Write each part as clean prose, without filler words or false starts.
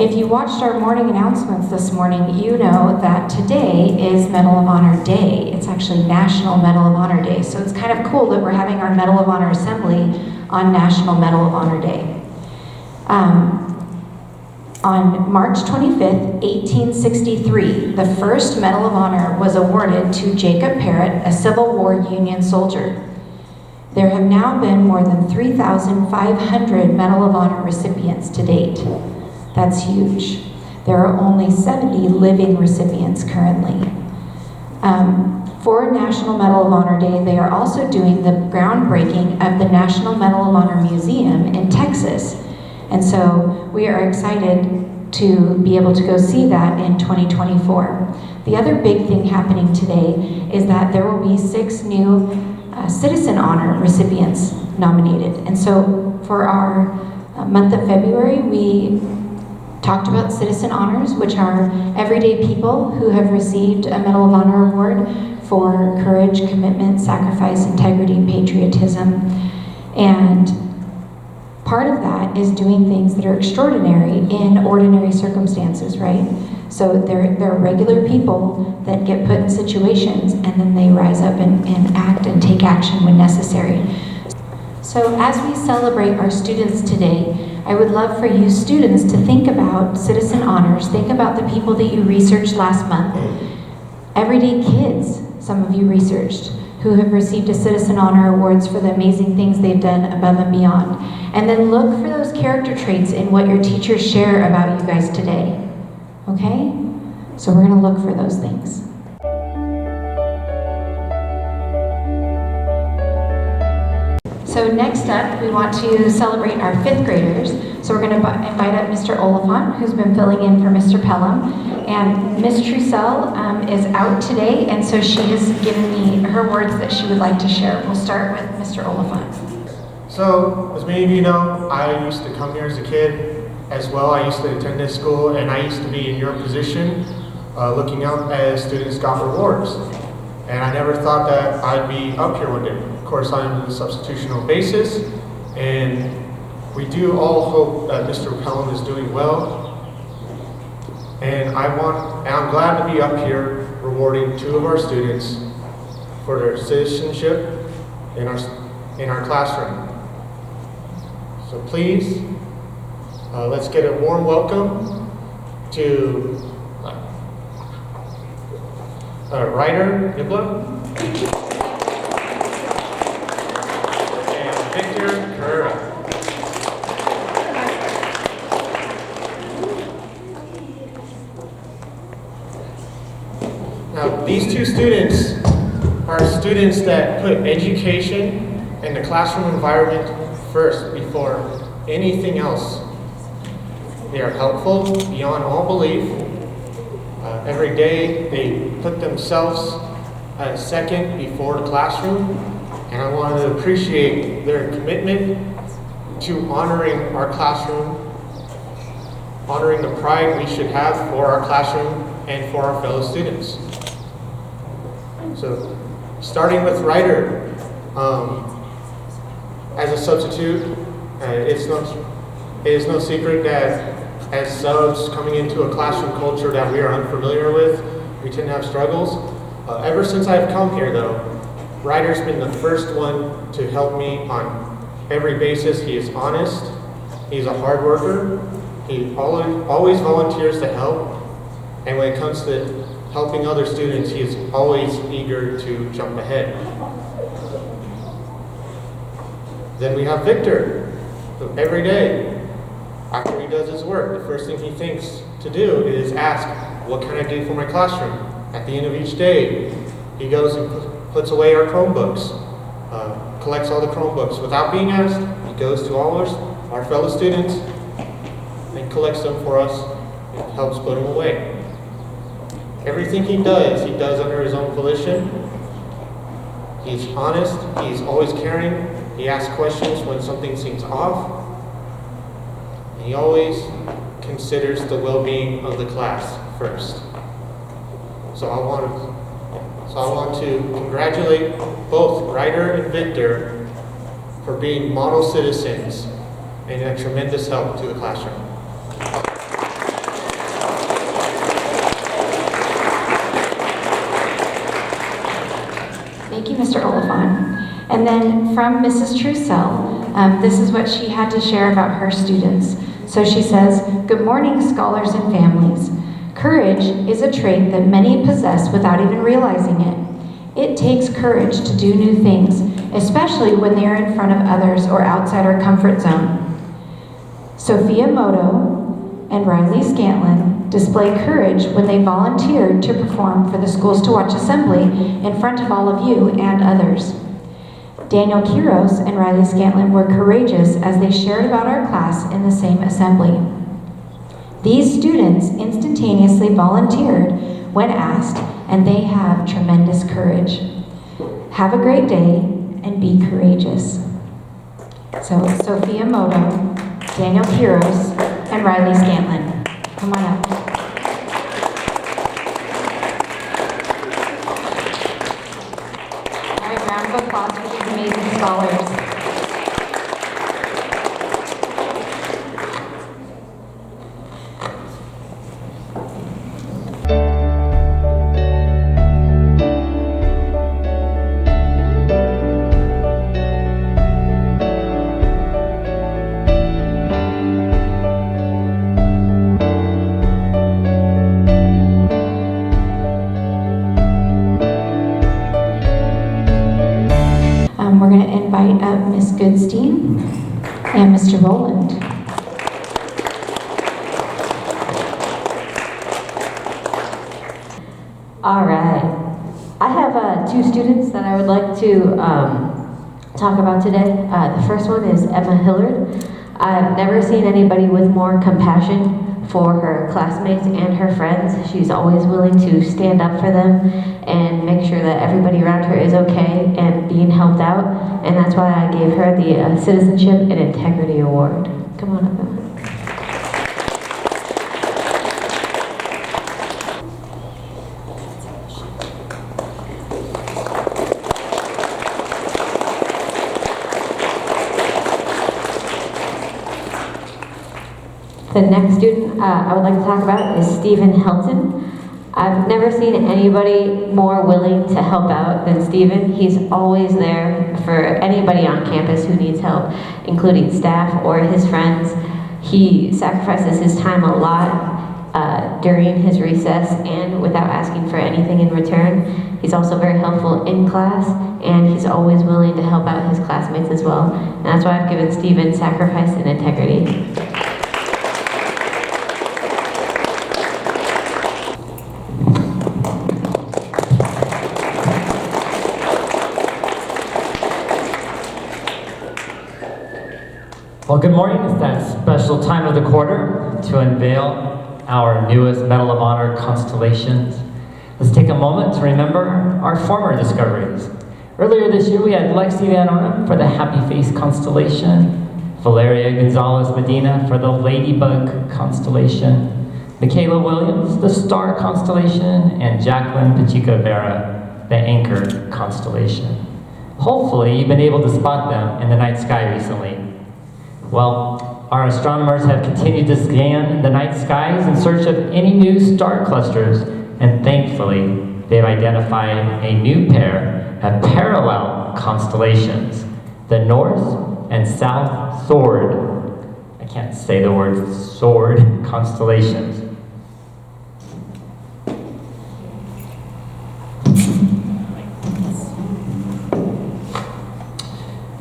If you watched our morning announcements this morning, you know that today is Medal of Honor Day. It's actually National Medal of Honor Day. So it's kind of cool that we're having our Medal of Honor Assembly on National Medal of Honor Day. On March 25th, 1863, the first Medal of Honor was awarded to Jacob Parrott, a Civil War Union soldier. There have now been more than 3,500 Medal of Honor recipients to date. That's huge. There are only 70 living recipients currently. For National Medal of Honor Day, they are also doing the groundbreaking of the National Medal of Honor Museum in Texas. And so we are excited to be able to go see that in 2024. The other big thing happening today is that there will be 6 new Citizen Honor recipients nominated. And so for our month of February, we talked about Citizen Honors, which are everyday people who have received a Medal of Honor award for courage, commitment, sacrifice, integrity, patriotism. And part of that is doing things that are extraordinary in ordinary circumstances, right? So they're regular people that get put in situations and then they rise up and act and take action when necessary. So as we celebrate our students today, I would love for you students to think about Citizen Honors, think about the people that you researched last month. Everyday kids, some of you researched, who have received a Citizen Honor Awards for the amazing things they've done above and beyond. And then look for those character traits in what your teachers share about you guys today. Okay? So we're gonna look for those things. So next up, we want to celebrate our 5th graders. So we're gonna invite up Mr. Oliphant, who's been filling in for Mr. Pelham. And Ms. Trussell is out today, and so she has given me her words that she would like to share. We'll start with Mr. Oliphant. So, as many of you know, I used to come here as a kid as well. I used to attend this school, and I used to be in your position, looking out as students got rewards. And I never thought that I'd be up here one day. Of course, I'm on a substitutional basis, and we do all hope that Mr. Pelham is doing well. And I'm glad to be up here rewarding 2 of our students for their citizenship in our classroom. So please, let's get a warm welcome to Ryder Hibler and Victor Carrera. Now, these 2 students are students that put education and the classroom environment first before anything else. They are helpful beyond all belief. Every day they put themselves second before the classroom, and I want to appreciate their commitment to honoring our classroom, honoring the pride we should have for our classroom and for our fellow students. So, starting with Ryder, as a substitute, it is no secret that as subs coming into a classroom culture that we are unfamiliar with, we tend to have struggles. Ever since I've come here though, Ryder's been the first one to help me on every basis. He is honest, he's a hard worker, he always volunteers to help, and when it comes to helping other students, he is always eager to jump ahead. Then we have Victor, who every day, after he does his work, the first thing he thinks to do is ask, what can I do for my classroom? At the end of each day, he goes and puts away our Chromebooks, collects all the Chromebooks. Without being asked, he goes to all our fellow students and collects them for us and helps put them away. Everything he does under his own volition. He's honest, he's always caring, he asks questions when something seems off, and he always considers the well-being of the class first. So I want to congratulate both Ryder and Victor for being model citizens and a tremendous help to the classroom. Thank you, Mr. Oliphant. And then from Mrs. Trussell, this is what she had to share about her students. So she says, "Good morning, scholars and families. Courage is a trait that many possess without even realizing it. It takes courage to do new things, especially when they are in front of others or outside our comfort zone. Sophia Moto and Riley Scantlin displayed courage when they volunteered to perform for the Schools to Watch Assembly in front of all of you and others. Daniel Quiros and Riley Scantlin were courageous as they shared about our class in the same assembly. These students instantaneously volunteered when asked, and they have tremendous courage. Have a great day and be courageous." So Sophia Moto, Daniel Quiros, and Riley Scantlin. Come on up. All right, round of applause for these amazing scholars. We're going to invite up Ms. Goodstein and Mr. Rowland. All right. I have two students that I would like to talk about today. The first one is Emma Hillard. I've never seen anybody with more compassion for her classmates and her friends. She's always willing to stand up for them and make sure that everybody around her is okay and being helped out. And that's why I gave her the Citizenship and Integrity Award. Come on up, Emma. The next student I would like to talk about is Stephen Helton. I've never seen anybody more willing to help out than Stephen. He's always there for anybody on campus who needs help, including staff or his friends. He sacrifices his time a lot during his recess and without asking for anything in return. He's also very helpful in class, and he's always willing to help out his classmates as well. And that's why I've given Stephen Sacrifice and Integrity. Well, good morning. It's that special time of the quarter to unveil our newest Medal of Honor constellations. Let's take a moment to remember our former discoveries. Earlier this year, we had Lexi Van Ornum for the Happy Face constellation, Valeria Gonzalez Medina for the Ladybug constellation, Michaela Williams, the Star constellation, and Jacqueline Pacheco Vera, the Anchor constellation. Hopefully, you've been able to spot them in the night sky recently. Well, our astronomers have continued to scan the night skies in search of any new star clusters, and thankfully, they've identified a new pair of parallel constellations, the North and South Sword. I can't say the word sword constellations.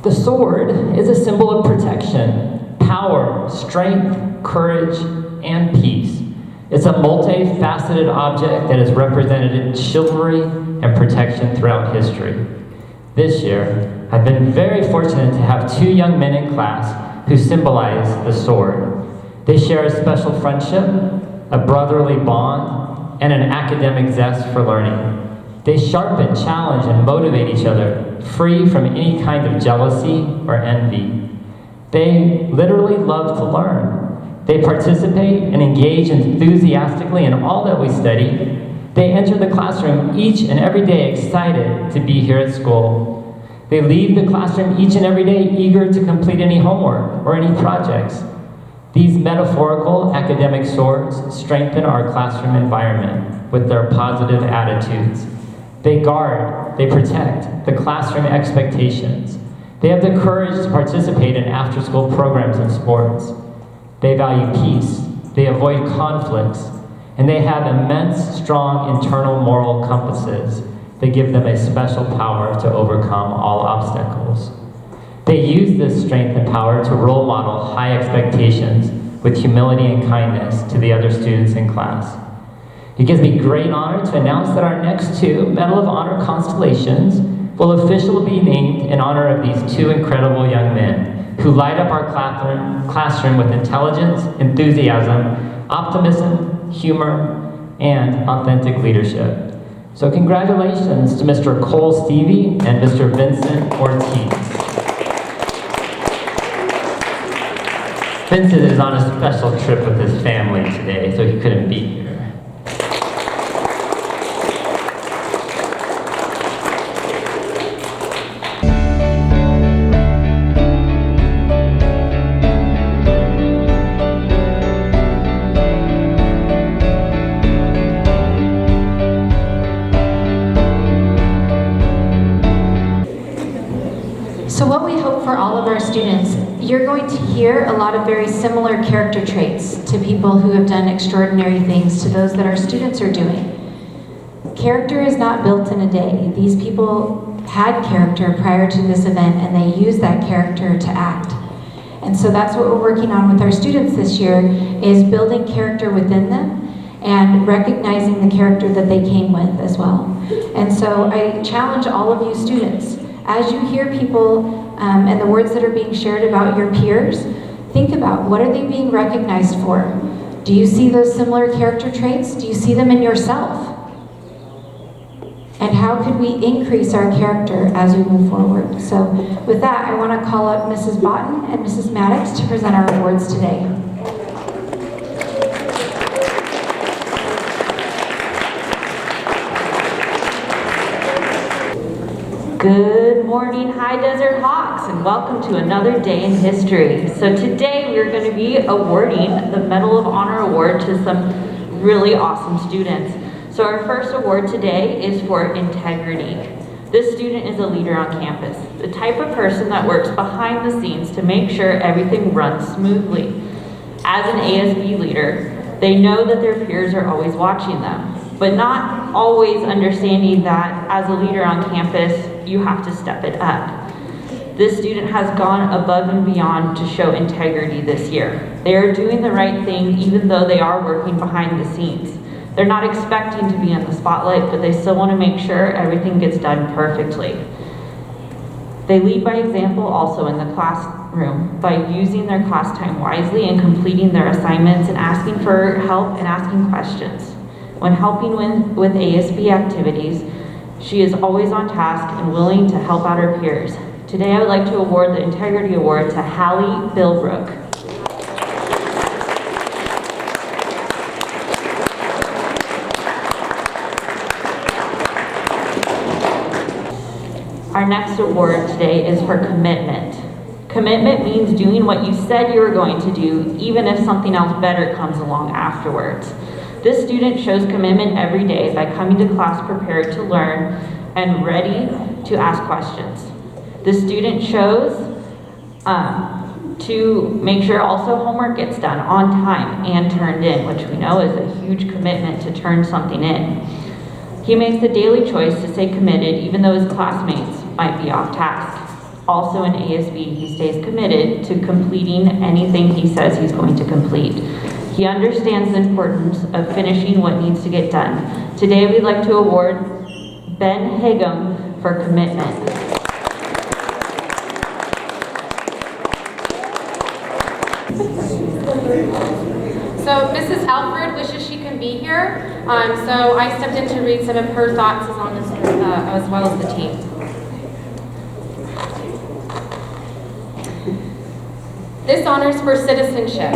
The sword is a symbol of protection, power, strength, courage, and peace. It's a multifaceted object that is represented in chivalry and protection throughout history. This year, I've been very fortunate to have two young men in class who symbolize the sword. They share a special friendship, a brotherly bond, and an academic zest for learning. They sharpen, challenge, and motivate each other, free from any kind of jealousy or envy. They literally love to learn. They participate and engage enthusiastically in all that we study. They enter the classroom each and every day excited to be here at school. They leave the classroom each and every day eager to complete any homework or any projects. These metaphorical academic swords strengthen our classroom environment with their positive attitudes. They guard, they protect the classroom expectations. They have the courage to participate in after-school programs and sports. They value peace, they avoid conflicts, and they have immense, strong internal moral compasses that give them a special power to overcome all obstacles. They use this strength and power to role model high expectations with humility and kindness to the other students in class. It gives me great honor to announce that our next two Medal of Honor constellations will officially be named in honor of these two incredible young men who light up our classroom with intelligence, enthusiasm, optimism, humor, and authentic leadership. So congratulations to Mr. Cole Stevie and Mr. Vincent Ortiz. Vincent is on a special trip with his family today, so he couldn't be here. So what we hope for all of our students, you're going to hear a lot of very similar character traits to people who have done extraordinary things, to those that our students are doing. Character is not built in a day. These people had character prior to this event, and they used that character to act. And so that's what we're working on with our students this year, is building character within them and recognizing the character that they came with as well. And so I challenge all of you students, as you hear people and the words that are being shared about your peers, think about, what are they being recognized for? Do you see those similar character traits? Do you see them in yourself? And how could we increase our character as we move forward? So with that, I want to call up Mrs. Botten and Mrs. Maddox to present our awards today. Good morning, High Desert Hawks, and welcome to another day in history. So today we're going to be awarding the Medal of Honor Award to some really awesome students. So our first award today is for integrity. This student is a leader on campus, the type of person that works behind the scenes to make sure everything runs smoothly. As an ASB leader, they know that their peers are always watching them, but not always understanding that as a leader on campus, you have to step it up. This student has gone above and beyond to show integrity this year. They are doing the right thing even though they are working behind the scenes. They're not expecting to be in the spotlight, but they still want to make sure everything gets done perfectly. They lead by example also in the classroom by using their class time wisely and completing their assignments and asking for help and asking questions. When helping with ASB activities, she is always on task and willing to help out her peers. Today I would like to award the Integrity Award to Hallie Bilbrook. Our next award today is for commitment. Commitment means doing what you said you were going to do, even if something else better comes along afterwards. This student shows commitment every day by coming to class prepared to learn and ready to ask questions. This student shows to make sure also homework gets done on time and turned in, which we know is a huge commitment to turn something in. He makes the daily choice to stay committed even though his classmates might be off task. Also in ASB, he stays committed to completing anything he says he's going to complete. He understands the importance of finishing what needs to get done. Today we'd like to award Ben Hagum for commitment. So Mrs. Alford wishes she can be here, so I stepped in to read some of her thoughts as well as the team. This honors for citizenship.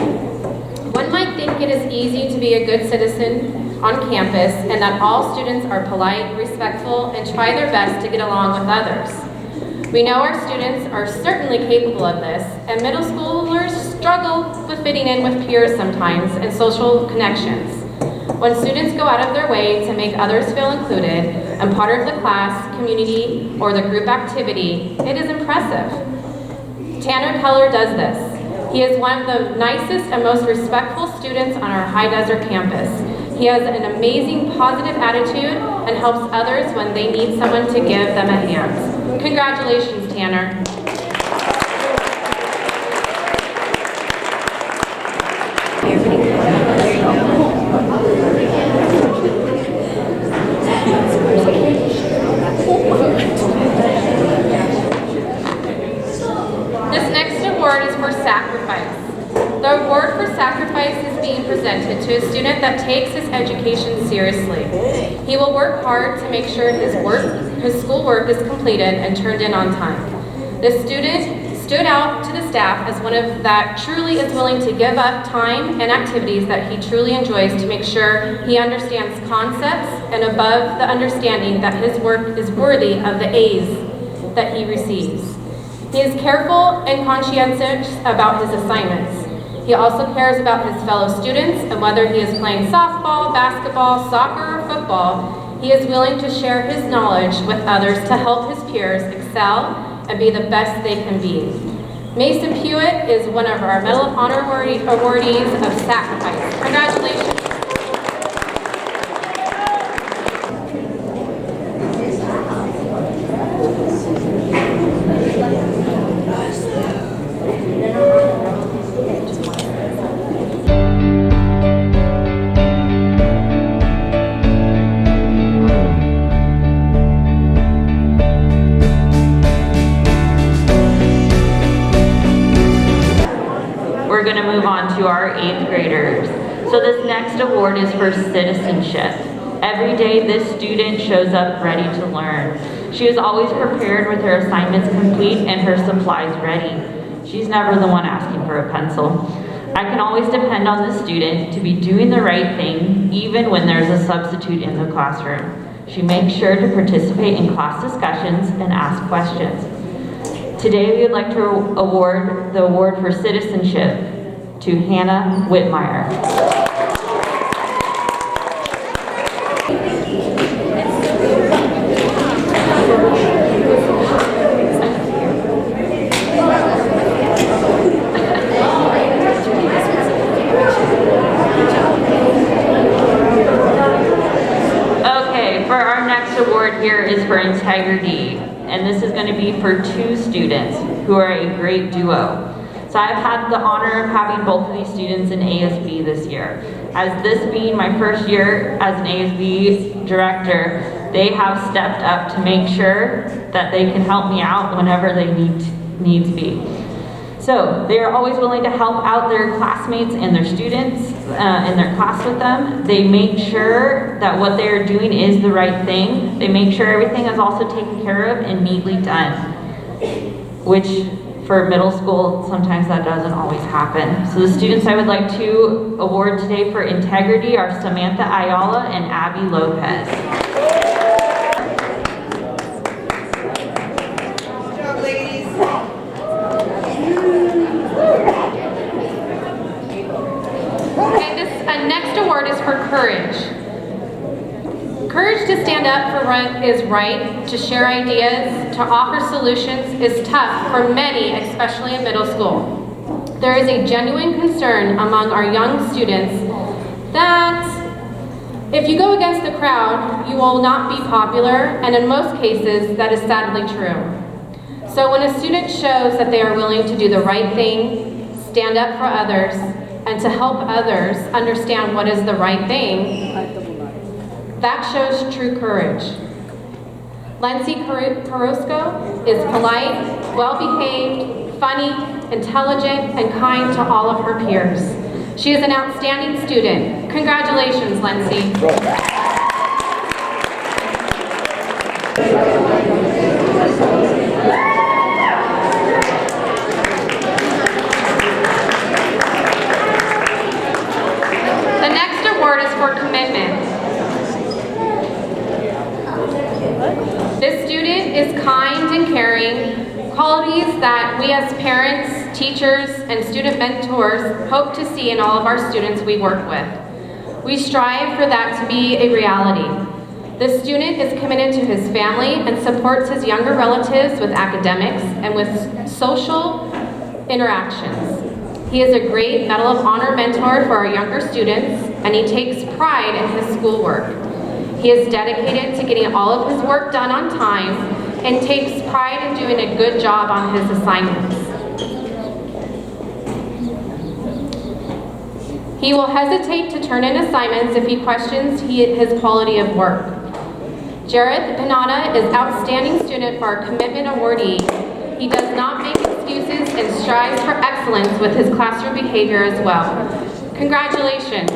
One might think it is easy to be a good citizen on campus and that all students are polite, respectful, and try their best to get along with others. We know our students are certainly capable of this, and middle schoolers struggle with fitting in with peers sometimes and social connections. When students go out of their way to make others feel included and part of the class, community, or the group activity, it is impressive. Tanner Keller does this. He is one of the nicest and most respectful students on our High Desert campus. He has an amazing positive attitude and helps others when they need someone to give them a hand. Congratulations, Tanner. This next award is for sacrifice. The award for sacrifice is being presented to a student that takes his education seriously. He will work hard to make sure his schoolwork is completed and turned in on time. This student stood out to the staff as one of that truly is willing to give up time and activities that he truly enjoys to make sure he understands concepts and above the understanding that his work is worthy of the A's that he receives. He is careful and conscientious about his assignments. He also cares about his fellow students, and whether he is playing softball, basketball, soccer, or football, he is willing to share his knowledge with others to help his peers excel and be the best they can be. Mason Pewitt is one of our Medal of Honor awardees of sacrifice. Congratulations. We're going to move on to our 8th graders. So this next award is for citizenship. Every day this student shows up ready to learn. She is always prepared with her assignments complete and her supplies ready. She's never the one asking for a pencil. I can always depend on the student to be doing the right thing even when there's a substitute in the classroom. She makes sure to participate in class discussions and ask questions. Today we would like to award the award for citizenship to Hannah Whitmire. Okay, for our next award here is for integrity. And this is going to be for 2 students who are a great duo. So I've had the honor of having both of these students in ASB this year. As this being my first year as an ASB director, they have stepped up to make sure that they can help me out whenever they need to be. So they are always willing to help out their classmates and their students in their class with them. They make sure that what they are doing is the right thing. They make sure everything is also taken care of and neatly done, which for middle school, sometimes that doesn't always happen. So the students I would like to award today for integrity are Samantha Ayala and Abby Lopez. Next award is for courage. Courage to stand up for what is right, to share ideas, to offer solutions is tough for many, especially in middle school. There is a genuine concern among our young students that if you go against the crowd, you will not be popular, and in most cases, that is sadly true. So when a student shows that they are willing to do the right thing, stand up for others, and to help others understand what is the right thing, that shows true courage. Lindsay Carrasco is polite, well-behaved, funny, intelligent, and kind to all of her peers. She is an outstanding student. Congratulations, Lindsay. This student is kind and caring, qualities that we as parents, teachers, and student mentors hope to see in all of our students we work with. We strive for that to be a reality. The student is committed to his family and supports his younger relatives with academics and with social interactions. He is a great Medal of Honor mentor for our younger students, and he takes pride in his schoolwork. He is dedicated to getting all of his work done on time and takes pride in doing a good job on his assignments. He will hesitate to turn in assignments if he questions his quality of work. Jareth Panana is outstanding student for our commitment awardee. He does not make excuses and strives for excellence with his classroom behavior as well. Congratulations.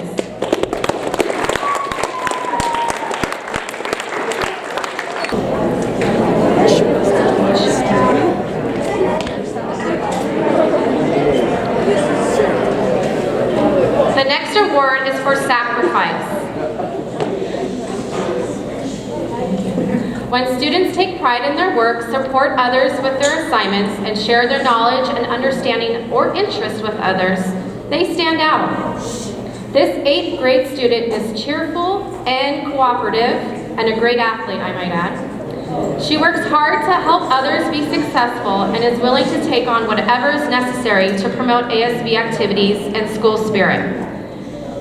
The next award is for sacrifice. When students take pride in their work, support others with their assignments, and share their knowledge and understanding or interest with others, they stand out. This 8th grade student is cheerful and cooperative, and a great athlete, I might add. She works hard to help others be successful and is willing to take on whatever is necessary to promote ASB activities and school spirit.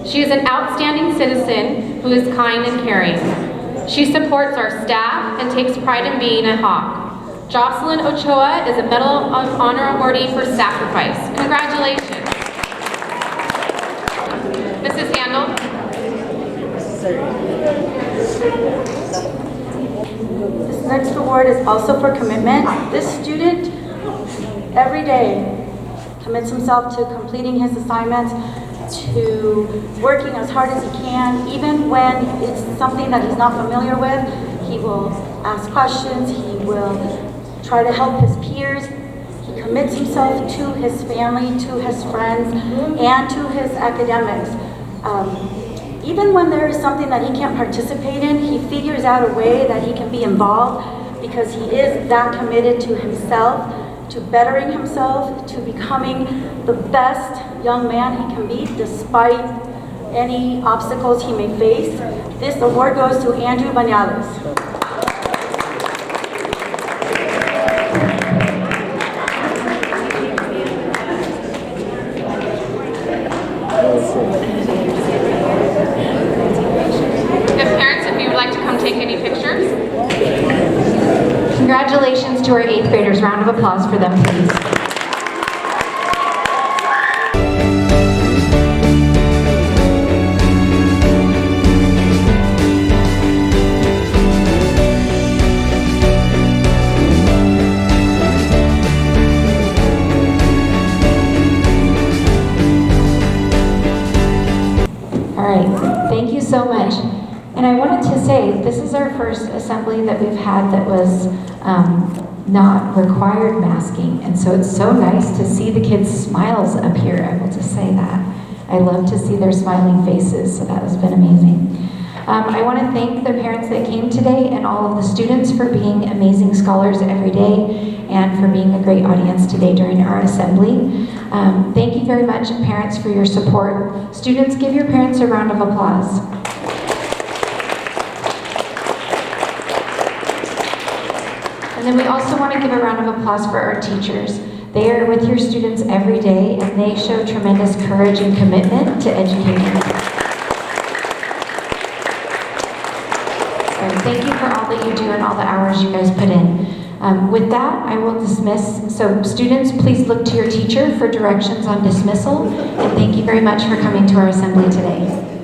She is an outstanding citizen who is kind and caring. She supports our staff and takes pride in being a Hawk. Jocelyn Ochoa is a Medal of Honor awardee for sacrifice. Congratulations. Mrs. Handel. This next award is also for commitment. This student every day commits himself to completing his assignments, to working as hard as he can, even when it's something that he's not familiar with. He will ask questions, he will try to help his peers. He commits himself to his family, to his friends, and to his academics. Even when there is something that he can't participate in, he figures out a way that he can be involved because he is that committed to himself, to bettering himself, to becoming the best young man he can be despite any obstacles he may face. This award goes to Andrew Bañales. Congratulations to our 8th graders. Round of applause for them, please. All right, thank you so much. And I wanted to say, this is our first assembly that we've had that was not required masking. And so it's so nice to see the kids' smiles up here. I will just say that. I love to see their smiling faces, so that has been amazing. I want to thank the parents that came today and all of the students for being amazing scholars every day and for being a great audience today during our assembly. Thank you very much, parents, for your support. Students, give your parents a round of applause. And then we also want to give a round of applause for our teachers. They are with your students every day, and they show tremendous courage and commitment to education. So thank you for all that you do and all the hours you guys put in. With that, I will dismiss. So students, please look to your teacher for directions on dismissal, and thank you very much for coming to our assembly today.